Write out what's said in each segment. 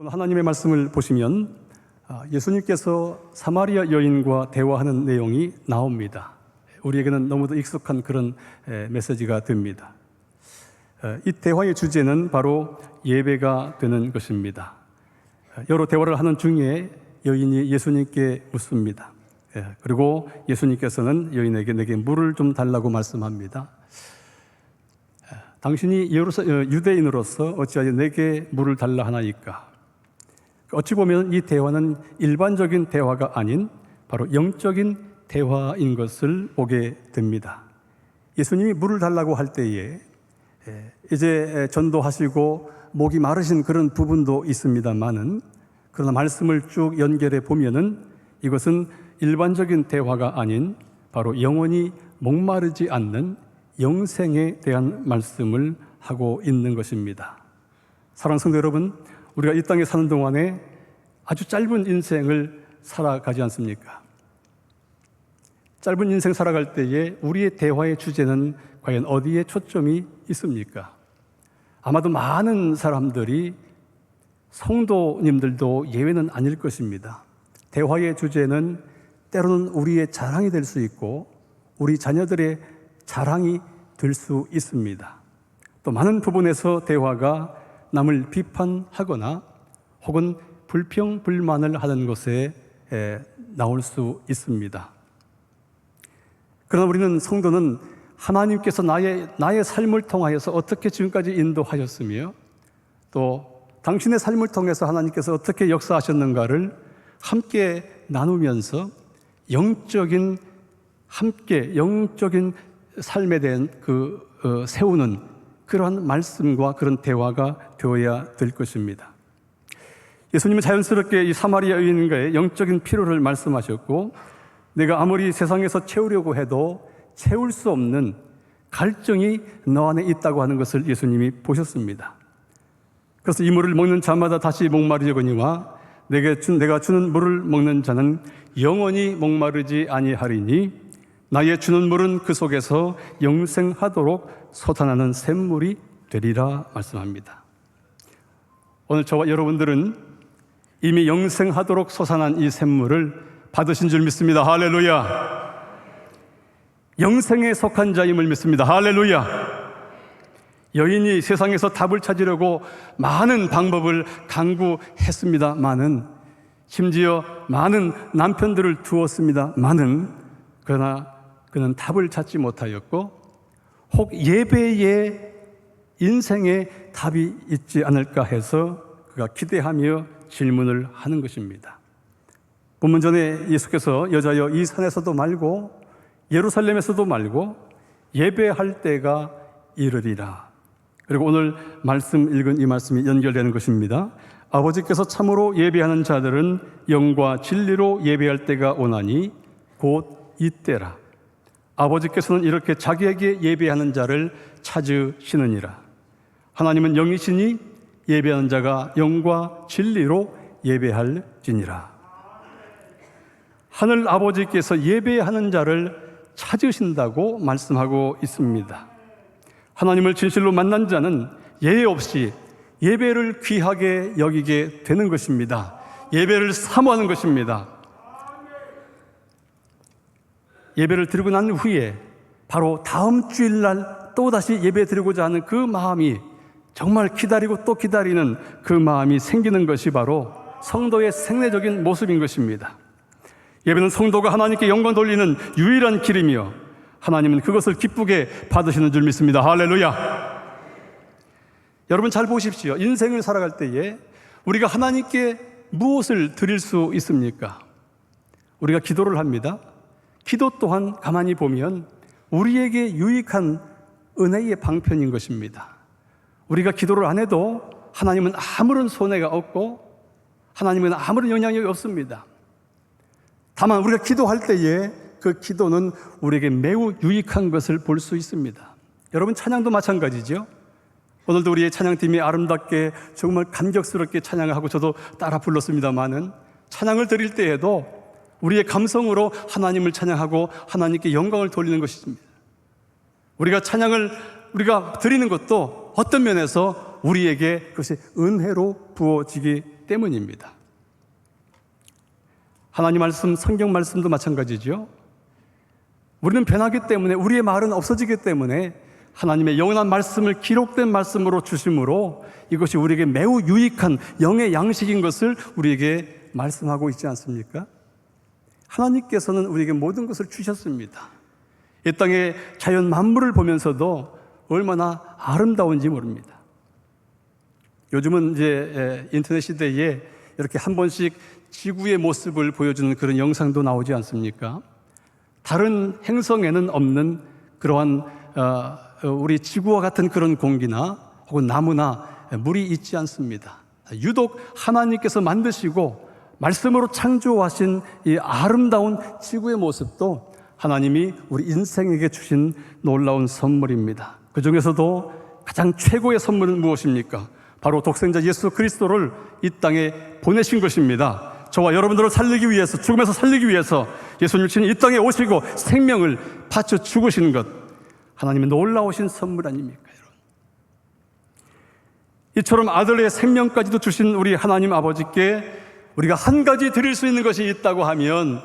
오늘 하나님의 말씀을 보시면 예수님께서 사마리아 여인과 대화하는 내용이 나옵니다. 우리에게는 너무도 익숙한 그런 메시지가 됩니다. 이 대화의 주제는 바로 예배가 되는 것입니다. 여러 대화를 하는 중에 여인이 예수님께 묻습니다. 그리고 예수님께서는 여인에게 내게 물을 좀 달라고 말씀합니다. 당신이 유대인으로서 어찌하여 내게 물을 달라 하나이까? 어찌 보면 이 대화는 일반적인 대화가 아닌 바로 영적인 대화인 것을 보게 됩니다. 예수님이 물을 달라고 할 때에 이제 전도하시고 목이 마르신 그런 부분도 있습니다만은, 그러나 말씀을 쭉 연결해 보면은 이것은 일반적인 대화가 아닌 바로 영원히 목마르지 않는 영생에 대한 말씀을 하고 있는 것입니다. 사랑하는 성도 여러분, 우리가 이 땅에 사는 동안에 아주 짧은 인생을 살아가지 않습니까? 짧은 인생 살아갈 때에 우리의 대화의 주제는 과연 어디에 초점이 있습니까? 아마도 많은 사람들이, 성도님들도 예외는 아닐 것입니다. 대화의 주제는 때로는 우리의 자랑이 될 수 있고 우리 자녀들의 자랑이 될 수 있습니다. 또 많은 부분에서 대화가 남을 비판하거나 혹은 불평, 불만을 하는 것에 나올 수 있습니다. 그러나 우리는, 성도는 하나님께서 나의 삶을 통하여서 어떻게 지금까지 인도하셨으며 또 당신의 삶을 통해서 하나님께서 어떻게 역사하셨는가를 함께 나누면서 영적인 삶에 대한 세우는 그러한 말씀과 그런 대화가 되어야 될 것입니다. 예수님은 자연스럽게 이 사마리아 여인과의 영적인 필요를 말씀하셨고, 내가 아무리 세상에서 채우려고 해도 채울 수 없는 갈증이 너 안에 있다고 하는 것을 예수님이 보셨습니다. 그래서 이 물을 먹는 자마다 다시 목마르거니와 내가 주는 물을 먹는 자는 영원히 목마르지 아니하리니 나의 주는 물은 그 속에서 영생하도록 솟아나는 샘물이 되리라 말씀합니다. 오늘 저와 여러분들은 이미 영생하도록 솟아난 이 샘물을 받으신 줄 믿습니다. 할렐루야. 영생에 속한 자임을 믿습니다. 할렐루야. 여인이 세상에서 답을 찾으려고 많은 방법을 강구했습니다마는, 심지어 많은 남편들을 두었습니다마는, 그러나 그는 답을 찾지 못하였고, 혹 예배에 인생의 답이 있지 않을까 해서 그가 기대하며 질문을 하는 것입니다. 본문 전에 예수께서 여자여 이 산에서도 말고 예루살렘에서도 말고 예배할 때가 이르리라. 그리고 오늘 말씀 읽은 이 말씀이 연결되는 것입니다. 아버지께서 참으로 예배하는 자들은 영과 진리로 예배할 때가 오나니 곧 이때라. 아버지께서는 이렇게 자기에게 예배하는 자를 찾으시느니라. 하나님은 영이시니 예배하는 자가 영과 진리로 예배할지니라. 하늘 아버지께서 예배하는 자를 찾으신다고 말씀하고 있습니다. 하나님을 진실로 만난 자는 예외 없이 예배를 귀하게 여기게 되는 것입니다. 예배를 사모하는 것입니다. 예배를 드리고 난 후에 바로 다음 주일날 또다시 예배 드리고자 하는 그 마음이, 정말 기다리고 또 기다리는 그 마음이 생기는 것이 바로 성도의 생애적인 모습인 것입니다. 예배는 성도가 하나님께 영광 돌리는 유일한 길이며 하나님은 그것을 기쁘게 받으시는 줄 믿습니다. 할렐루야. 여러분 잘 보십시오. 인생을 살아갈 때에 우리가 하나님께 무엇을 드릴 수 있습니까? 우리가 기도를 합니다. 기도 또한 가만히 보면 우리에게 유익한 은혜의 방편인 것입니다. 우리가 기도를 안 해도 하나님은 아무런 손해가 없고 하나님은 아무런 영향력이 없습니다. 다만 우리가 기도할 때에 그 기도는 우리에게 매우 유익한 것을 볼 수 있습니다. 여러분 찬양도 마찬가지죠. 오늘도 우리의 찬양팀이 아름답게 정말 감격스럽게 찬양을 하고 저도 따라 불렀습니다마는, 찬양을 드릴 때에도 우리의 감성으로 하나님을 찬양하고 하나님께 영광을 돌리는 것입니다. 우리가 찬양을 드리는 것도 어떤 면에서 우리에게 그것이 은혜로 부어지기 때문입니다. 하나님 말씀, 성경 말씀도 마찬가지죠. 우리는 변하기 때문에, 우리의 말은 없어지기 때문에 하나님의 영원한 말씀을 기록된 말씀으로 주심으로 이것이 우리에게 매우 유익한 영의 양식인 것을 우리에게 말씀하고 있지 않습니까? 하나님께서는 우리에게 모든 것을 주셨습니다. 이 땅의 자연 만물을 보면서도 얼마나 아름다운지 모릅니다. 요즘은 이제 인터넷 시대에 이렇게 한 번씩 지구의 모습을 보여주는 그런 영상도 나오지 않습니까? 다른 행성에는 없는 그러한 우리 지구와 같은 그런 공기나 혹은 나무나 물이 있지 않습니다. 유독 하나님께서 만드시고 말씀으로 창조하신 이 아름다운 지구의 모습도 하나님이 우리 인생에게 주신 놀라운 선물입니다. 그 중에서도 가장 최고의 선물은 무엇입니까? 바로 독생자 예수 그리스도를 이 땅에 보내신 것입니다. 저와 여러분들을 살리기 위해서, 죽음에서 살리기 위해서 예수님 친히 이 땅에 오시고 생명을 바쳐 죽으시는 것, 하나님의 놀라우신 선물 아닙니까, 여러분? 이처럼 아들의 생명까지도 주신 우리 하나님 아버지께 우리가 한 가지 드릴 수 있는 것이 있다고 하면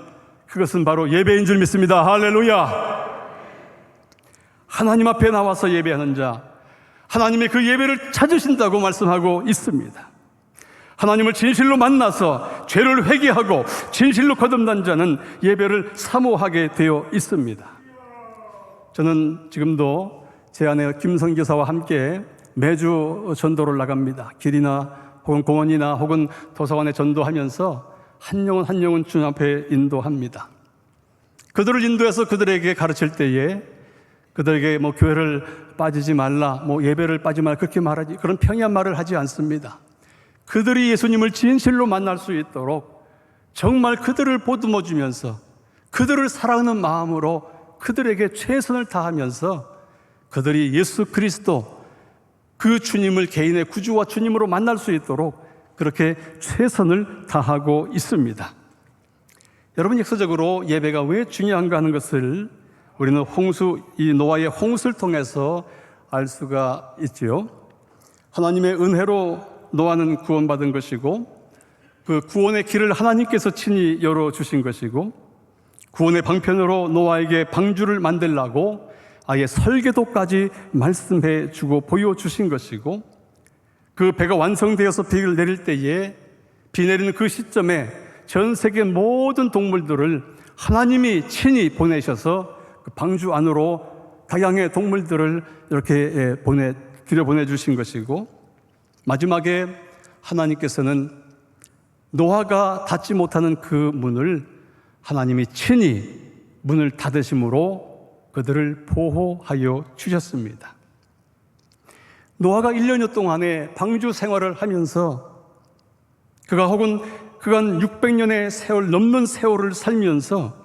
그것은 바로 예배인 줄 믿습니다. 할렐루야! 하나님 앞에 나와서 예배하는 자, 하나님의 그 예배를 찾으신다고 말씀하고 있습니다. 하나님을 진실로 만나서 죄를 회개하고 진실로 거듭난 자는 예배를 사모하게 되어 있습니다. 저는 지금도 제 아내 김성교사와 함께 매주 전도를 나갑니다. 길이나 혹은 공원이나 혹은 도서관에 전도하면서 한 영혼 한 영혼 주님 앞에 인도합니다. 그들을 인도해서 그들에게 가르칠 때에 그들에게 교회를 빠지지 말라, 예배를 빠지지 말라 그렇게 말하지, 그런 평이한 말을 하지 않습니다. 그들이 예수님을 진실로 만날 수 있도록 정말 그들을 보듬어 주면서 그들을 사랑하는 마음으로 그들에게 최선을 다하면서 그들이 예수 그리스도 그 주님을 개인의 구주와 주님으로 만날 수 있도록 그렇게 최선을 다하고 있습니다. 여러분, 역사적으로 예배가 왜 중요한가 하는 것을 우리는 이 노아의 홍수를 통해서 알 수가 있지요. 하나님의 은혜로 노아는 구원받은 것이고 그 구원의 길을 하나님께서 친히 열어주신 것이고 구원의 방편으로 노아에게 방주를 만들라고 아예 설계도까지 말씀해 주고 보여주신 것이고 그 배가 완성되어서 비를 내릴 때에 비 내리는 그 시점에 전 세계 모든 동물들을 하나님이 친히 보내셔서 그 방주 안으로 각양의 동물들을 이렇게 들여보내주신 것이고 마지막에 하나님께서는 노아가 닫지 못하는 그 문을 하나님이 친히 문을 닫으심으로 그들을 보호하여 주셨습니다. 노아가 1년여 동안의 방주 생활을 하면서 그가 600년의 세월 넘는 세월을 살면서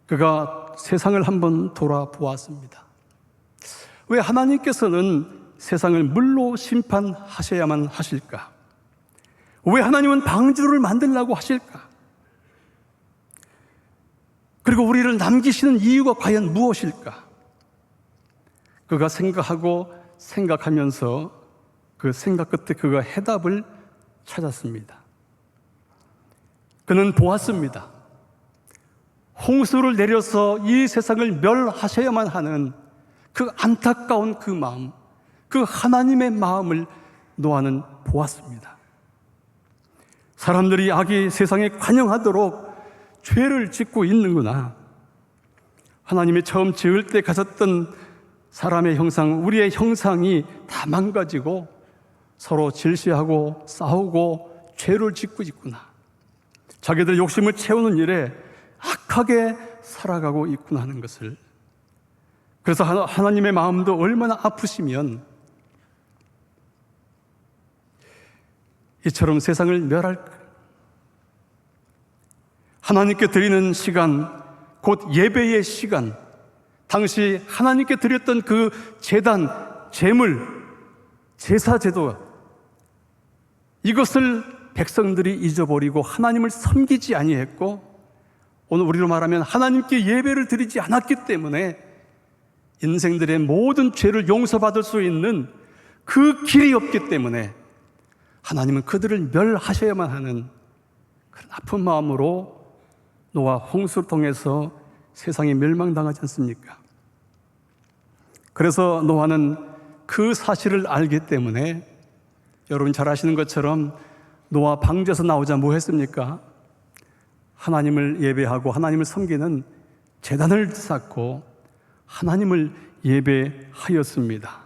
그가 세상을 한번 돌아보았습니다. 왜 하나님께서는 세상을 물로 심판하셔야만 하실까? 왜 하나님은 방주를 만들라고 하실까? 그리고 우리를 남기시는 이유가 과연 무엇일까? 그가 생각하면서 그 생각 끝에 그가 해답을 찾았습니다. 그는 보았습니다. 홍수를 내려서 이 세상을 멸하셔야만 하는 그 안타까운 그 마음, 그 하나님의 마음을 노아는 보았습니다. 사람들이 악이 세상에 관영하도록 죄를 짓고 있는구나. 하나님이 처음 지을 때 가졌던 사람의 형상, 우리의 형상이 다 망가지고 서로 질시하고 싸우고 죄를 짓고 있구나. 자기들 욕심을 채우는 일에 악하게 살아가고 있구나 하는 것을. 그래서 하나님의 마음도 얼마나 아프시면 이처럼 세상을 멸할까? 하나님께 드리는 시간, 곧 예배의 시간, 당시 하나님께 드렸던 그 제단, 제물, 제사제도, 이것을 백성들이 잊어버리고 하나님을 섬기지 아니했고 오늘 우리로 말하면 하나님께 예배를 드리지 않았기 때문에 인생들의 모든 죄를 용서받을 수 있는 그 길이 없기 때문에 하나님은 그들을 멸하셔야만 하는 그런 아픈 마음으로 노아 홍수를 통해서 세상이 멸망당하지 않습니까? 그래서 노아는 그 사실을 알기 때문에 여러분 잘 아시는 것처럼 노아 방주에서 나오자 뭐 했습니까? 하나님을 예배하고 하나님을 섬기는 제단을 쌓고 하나님을 예배하였습니다.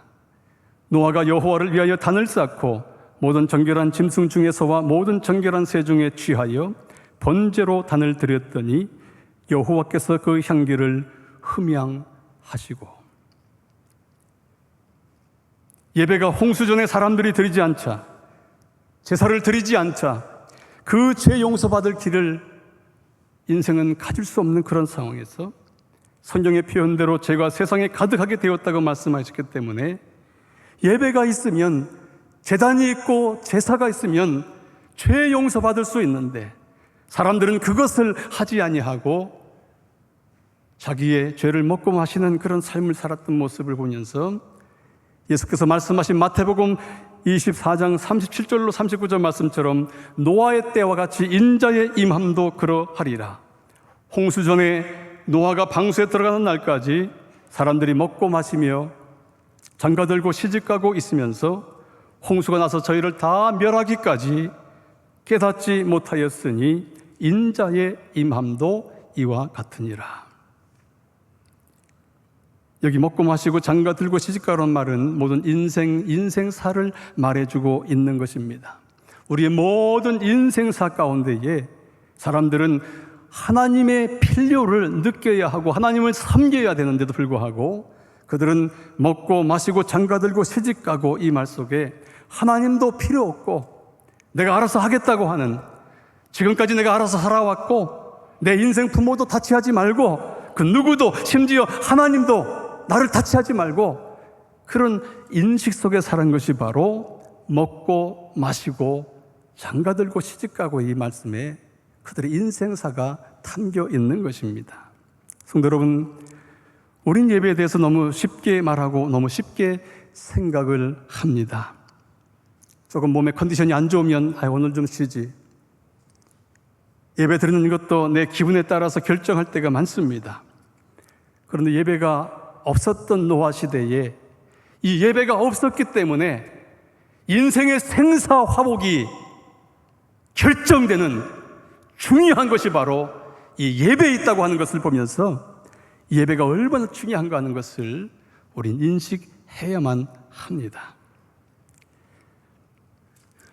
노아가 여호와를 위하여 단을 쌓고 모든 정결한 짐승 중에서와 모든 정결한 새 중에 취하여 번제로 단을 드렸더니 여호와께서 그 향기를 흠양하시고, 예배가 홍수전에 사람들이 드리지 않자, 제사를 드리지 않자 그 죄 용서받을 길을 인생은 가질 수 없는 그런 상황에서 성경의 표현대로 죄가 세상에 가득하게 되었다고 말씀하셨기 때문에 예배가 있으면, 제단이 있고 제사가 있으면 죄 용서받을 수 있는데 사람들은 그것을 하지 아니하고 자기의 죄를 먹고 마시는 그런 삶을 살았던 모습을 보면서 예수께서 말씀하신 마태복음 24장 37절로 39절 말씀처럼 노아의 때와 같이 인자의 임함도 그러하리라. 홍수전에 노아가 방수에 들어가는 날까지 사람들이 먹고 마시며 장가들고 시집가고 있으면서 홍수가 나서 저희를 다 멸하기까지 깨닫지 못하였으니 인자의 임함도 이와 같으니라. 여기 먹고 마시고 장가 들고 시집가라는 말은 모든 인생사를 말해주고 있는 것입니다. 우리의 모든 인생사 가운데에 사람들은 하나님의 필요를 느껴야 하고 하나님을 섬겨야 되는데도 불구하고 그들은 먹고 마시고 장가 들고 시집가고 이 말 속에 하나님도 필요 없고 내가 알아서 하겠다고 하는, 지금까지 내가 알아서 살아왔고 내 인생 부모도 타치하지 말고 그 누구도, 심지어 하나님도 나를 타치하지 말고 그런 인식 속에 사는 것이 바로 먹고 마시고 장가 들고 시집가고 이 말씀에 그들의 인생사가 담겨 있는 것입니다. 성도 여러분, 우린 예배에 대해서 너무 쉽게 말하고 너무 쉽게 생각을 합니다. 조금 몸의 컨디션이 안 좋으면 오늘 좀 쉬지, 예배 드리는 것도 내 기분에 따라서 결정할 때가 많습니다. 그런데 예배가 없었던 노아 시대에 이 예배가 없었기 때문에 인생의 생사화복이 결정되는 중요한 것이 바로 이 예배에 있다고 하는 것을 보면서 예배가 얼마나 중요한가 하는 것을 우린 인식해야만 합니다.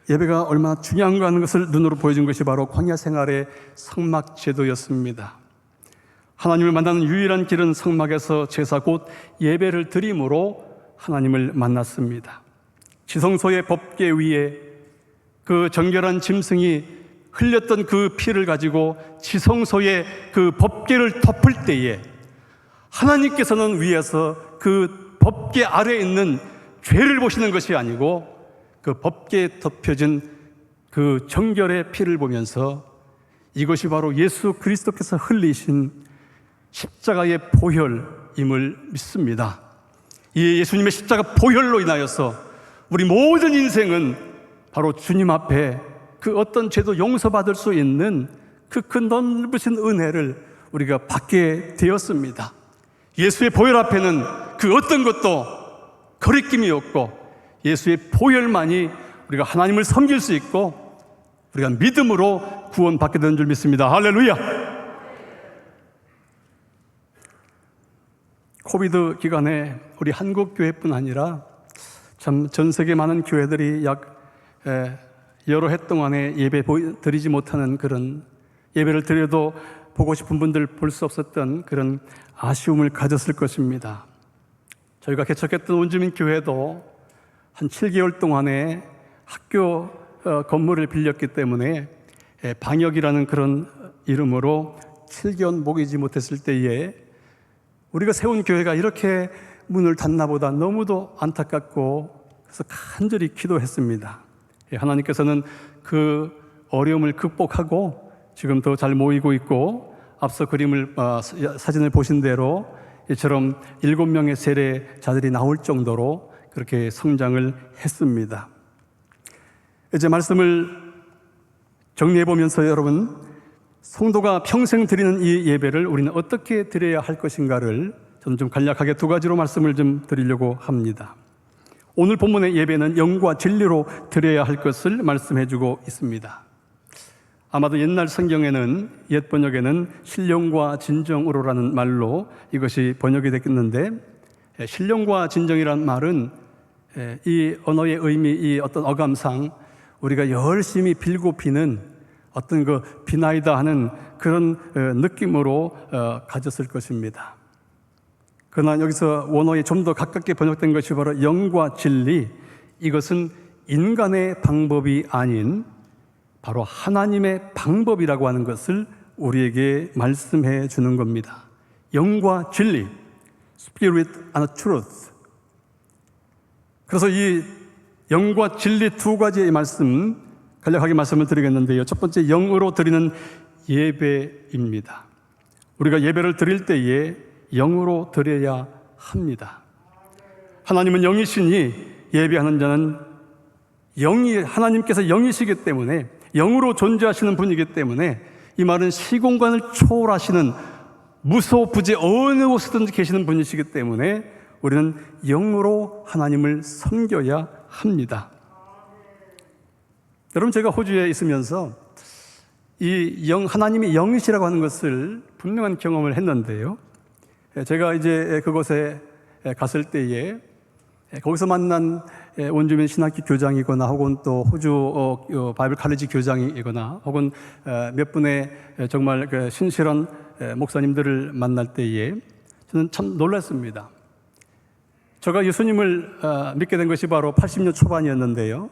예배가 얼마나 중요한가 하는 것을 눈으로 보여준 것이 바로 광야 생활의 성막제도였습니다. 하나님을 만나는 유일한 길은 성막에서 제사 곧 예배를 드림으로 하나님을 만났습니다. 지성소의 법궤 위에 그 정결한 짐승이 흘렸던 그 피를 가지고 지성소의 그 법궤를 덮을 때에 하나님께서는 위에서 그 법궤 아래에 있는 죄를 보시는 것이 아니고 그 법궤에 덮여진 그 정결의 피를 보면서 이것이 바로 예수 그리스도께서 흘리신 십자가의 보혈임을 믿습니다. 이 예수님의 십자가 보혈로 인하여서 우리 모든 인생은 바로 주님 앞에 그 어떤 죄도 용서받을 수 있는 그 큰 넓으신 은혜를 우리가 받게 되었습니다. 예수의 보혈 앞에는 그 어떤 것도 거리낌이 없고 예수의 보혈만이 우리가 하나님을 섬길 수 있고 우리가 믿음으로 구원받게 되는 줄 믿습니다. 할렐루야! 코비드 기간에 우리 한국 교회뿐 아니라 참 전 세계 많은 교회들이 여러 해 동안에 예배 드리지 못하는 그런, 예배를 드려도 보고 싶은 분들 볼 수 없었던 그런 아쉬움을 가졌을 것입니다. 저희가 개척했던 온주민 교회도 한 7개월 동안에 학교 건물을 빌렸기 때문에 방역이라는 그런 이름으로 7개월 목이지 못했을 때에 우리가 세운 교회가 이렇게 문을 닫나 보다 너무도 안타깝고 그래서 간절히 기도했습니다. 하나님께서는 그 어려움을 극복하고 지금 더 잘 모이고 있고 앞서 사진을 보신 대로 이처럼 7명의 세례자들이 나올 정도로 그렇게 성장을 했습니다. 이제 말씀을 정리해 보면서 여러분, 성도가 평생 드리는 이 예배를 우리는 어떻게 드려야 할 것인가를 저는 좀 간략하게 두 가지로 말씀을 좀 드리려고 합니다. 오늘 본문의 예배는 영과 진리로 드려야 할 것을 말씀해 주고 있습니다. 아마도 옛날 성경에는, 옛 번역에는 신령과 진정으로라는 말로 이것이 번역이 됐겠는데, 신령과 진정이란 말은 이 언어의 의미, 이 어떤 어감상 우리가 열심히 빌고 비는 어떤 그 비나이다 하는 그런 느낌으로 가졌을 것입니다. 그러나 여기서 원어에 좀 더 가깝게 번역된 것이 바로 영과 진리, 이것은 인간의 방법이 아닌 바로 하나님의 방법이라고 하는 것을 우리에게 말씀해 주는 겁니다. 영과 진리, Spirit and Truth. 그래서 이 영과 진리 두 가지의 말씀 간략하게 말씀을 드리겠는데요. 첫 번째, 영으로 드리는 예배입니다. 우리가 예배를 드릴 때에 영으로 드려야 합니다. 하나님은 영이시니 예배하는 자는 하나님께서 영이시기 때문에, 영으로 존재하시는 분이기 때문에, 이 말은 시공간을 초월하시는 무소부재 어느 곳에든지 계시는 분이시기 때문에 우리는 영으로 하나님을 섬겨야 합니다. 여러분, 제가 호주에 있으면서 이 하나님이 영이시라고 하는 것을 분명한 경험을 했는데요. 제가 이제 그곳에 갔을 때에 거기서 만난 원주민 신학교 교장이거나 혹은 또 호주 바이블 칼리지 교장이거나 혹은 몇 분의 정말 신실한 목사님들을 만날 때에 저는 참 놀랐습니다. 제가 예수님을 믿게 된 것이 바로 80년 초반이었는데요.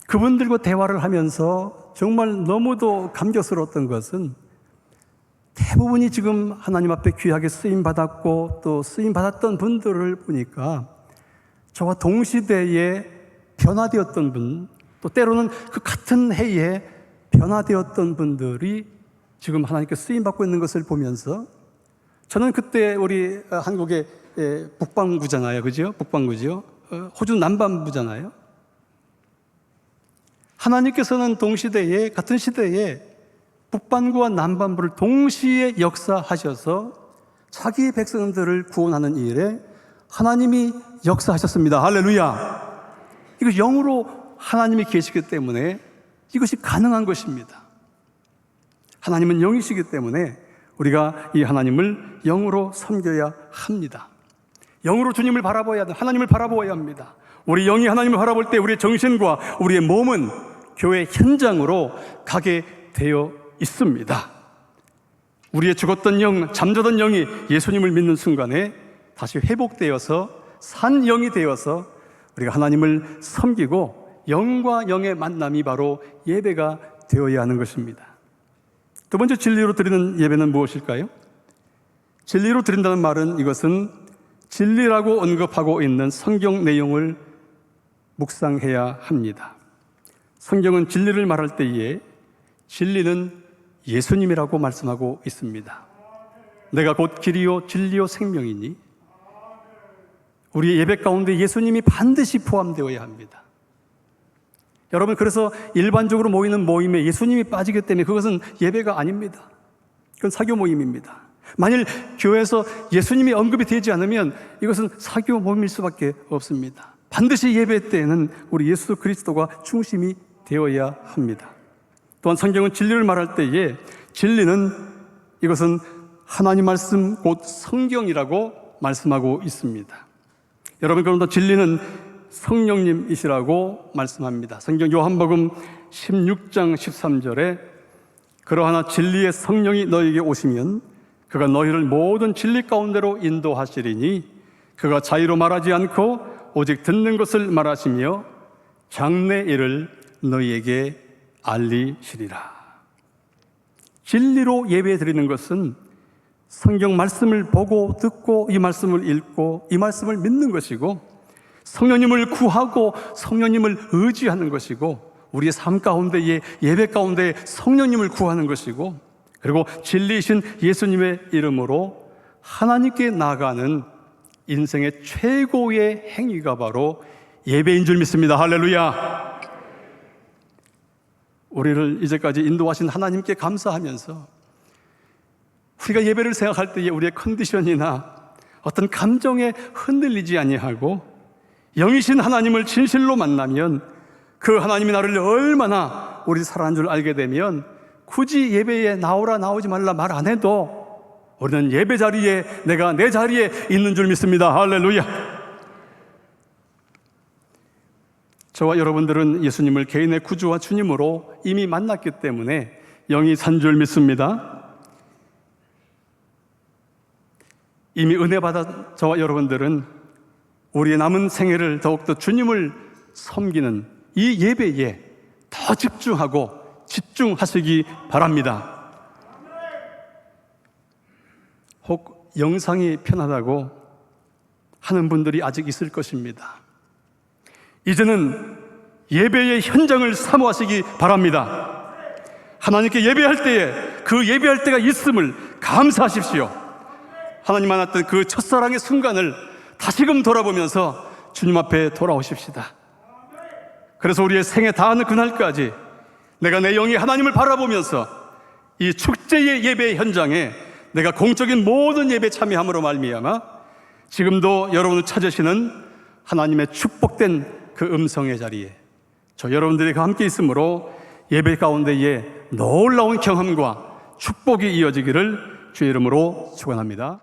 그분들과 대화를 하면서 정말 너무도 감격스러웠던 것은 대부분이 지금 하나님 앞에 귀하게 쓰임받았고 또 쓰임받았던 분들을 보니까 저와 동시대에 변화되었던 분, 또 때로는 그 같은 해에 변화되었던 분들이 지금 하나님께 쓰임받고 있는 것을 보면서 저는 그때 우리 한국의 북반구잖아요. 그죠? 북반구죠. 호주 남반부잖아요. 하나님께서는 동시대에, 같은 시대에 북반구와 남반부를 동시에 역사하셔서 자기 백성들을 구원하는 일에 하나님이 역사하셨습니다. 할렐루야. 이것이 영으로 하나님이 계시기 때문에 이것이 가능한 것입니다. 하나님은 영이시기 때문에 우리가 이 하나님을 영으로 섬겨야 합니다. 영으로 주님을 바라봐야 합니다. 하나님을 바라보아야 합니다. 우리 영이 하나님을 바라볼 때 우리의 정신과 우리의 몸은 교회 현장으로 가게 되어 있습니다. 우리의 죽었던 영, 잠자던 영이 예수님을 믿는 순간에 다시 회복되어서 산 영이 되어서 우리가 하나님을 섬기고 영과 영의 만남이 바로 예배가 되어야 하는 것입니다. 두 번째, 진리로 드리는 예배는 무엇일까요? 진리로 드린다는 말은 이것은 진리라고 언급하고 있는 성경 내용을 묵상해야 합니다. 성경은 진리를 말할 때에 진리는 예수님이라고 말씀하고 있습니다. 내가 곧 길이요 진리요 생명이니, 우리의 예배 가운데 예수님이 반드시 포함되어야 합니다. 여러분, 그래서 일반적으로 모이는 모임에 예수님이 빠지기 때문에 그것은 예배가 아닙니다. 그건 사교 모임입니다. 만일 교회에서 예수님이 언급이 되지 않으면 이것은 사교 모임일 수밖에 없습니다. 반드시 예배 때에는 우리 예수 그리스도가 중심이 되어야 합니다. 또한 성경은 진리를 말할 때에 진리는 이것은 하나님 말씀 곧 성경이라고 말씀하고 있습니다. 여러분, 그런데 진리는 성령님이시라고 말씀합니다. 성경 요한복음 16장 13절에 그러하나 진리의 성령이 너희에게 오시면 그가 너희를 모든 진리 가운데로 인도하시리니 그가 자의로 말하지 않고 오직 듣는 것을 말하시며 장래 일을 너희에게 알리시리라. 진리로 예배 드리는 것은 성경 말씀을 보고 듣고 이 말씀을 읽고 이 말씀을 믿는 것이고 성령님을 구하고 성령님을 의지하는 것이고 우리의 삶 가운데 예배 가운데 성령님을 구하는 것이고 그리고 진리이신 예수님의 이름으로 하나님께 나아가는 인생의 최고의 행위가 바로 예배인 줄 믿습니다. 할렐루야. 우리를 이제까지 인도하신 하나님께 감사하면서 우리가 예배를 생각할 때에 우리의 컨디션이나 어떤 감정에 흔들리지 아니하고 영이신 하나님을 진실로 만나면 그 하나님이 나를 얼마나 우리 사랑하는 줄 알게 되면 굳이 예배에 나오라 나오지 말라 말 안 해도 우리는 예배 자리에 내가 내 자리에 있는 줄 믿습니다. 할렐루야. 저와 여러분들은 예수님을 개인의 구주와 주님으로 이미 만났기 때문에 영이 산 줄 믿습니다. 이미 은혜 받아 저와 여러분들은 우리의 남은 생애를 더욱더 주님을 섬기는 이 예배에 더 집중하고 집중하시기 바랍니다. 혹 영상이 편하다고 하는 분들이 아직 있을 것입니다. 이제는 예배의 현장을 사모하시기 바랍니다. 하나님께 예배할 때에 그 예배할 때가 있음을 감사하십시오. 하나님 만났던 그 첫사랑의 순간을 다시금 돌아보면서 주님 앞에 돌아오십시다. 그래서 우리의 생에 다하는 그날까지 내가 내 영이 하나님을 바라보면서 이 축제의 예배 현장에 내가 공적인 모든 예배 참여함으로 말미암아 지금도 여러분을 찾으시는 하나님의 축복된 그 음성의 자리에 저 여러분들이 함께 있으므로 예배 가운데에 놀라운 경험과 축복이 이어지기를 주의 이름으로 축원합니다.